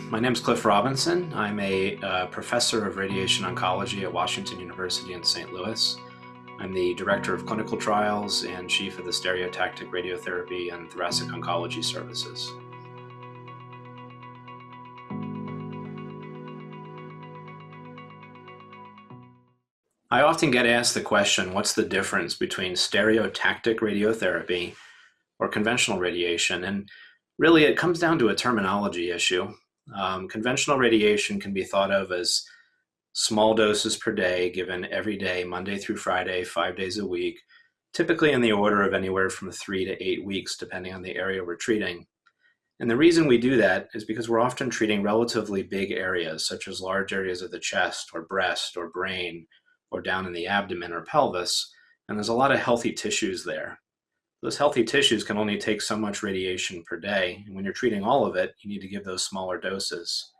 My name is Cliff Robinson. I'm a professor of radiation oncology at Washington University in St. Louis. I'm the director of clinical trials and chief of the stereotactic radiotherapy and thoracic oncology services. I often get asked the question, what's the difference between stereotactic radiotherapy or conventional radiation? And really, it comes down to a terminology issue. Conventional radiation can be thought of as small doses per day given every day, Monday through Friday, 5 days a week, typically in the order of anywhere from 3 to 8 weeks, depending on the area we're treating. And the reason we do that is because we're often treating relatively big areas, such as large areas of the chest or breast or brain, or down in the abdomen or pelvis, and there's a lot of healthy tissues there. Those healthy tissues can only take so much radiation per day, and when you're treating all of it, you need to give those smaller doses.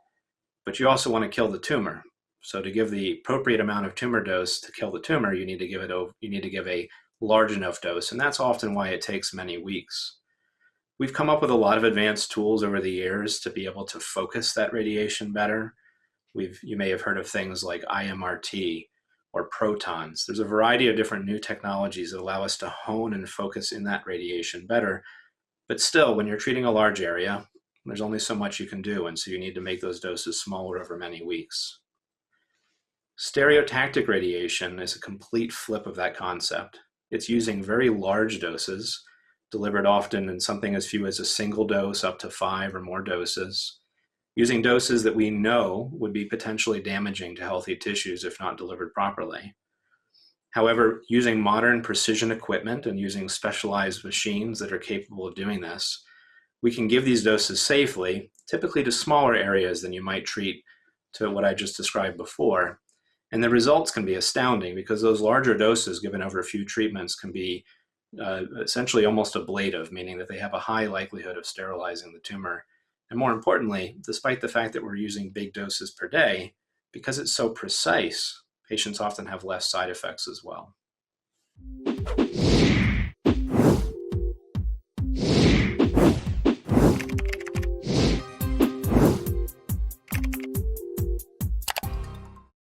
But you also want to kill the tumor. So to give the appropriate amount of tumor dose to kill the tumor, you need to give a large enough dose, and that's often why it takes many weeks. We've come up with a lot of advanced tools over the years to be able to focus that radiation better. You may have heard of things like IMRT or protons. There's a variety of different new technologies that allow us to hone and focus in that radiation better. But still, when you're treating a large area, there's only so much you can do, and so you need to make those doses smaller over many weeks. Stereotactic radiation is a complete flip of that concept. It's using very large doses, delivered often in something as few as a single dose up to 5 or more doses, using doses that we know would be potentially damaging to healthy tissues if not delivered properly. However, using modern precision equipment and using specialized machines that are capable of doing this, we can give these doses safely, typically to smaller areas than you might treat to what I just described before. And the results can be astounding because those larger doses given over a few treatments can be essentially almost ablative, meaning that they have a high likelihood of sterilizing the tumor. And more importantly, despite the fact that we're using big doses per day, because it's so precise, patients often have less side effects as well.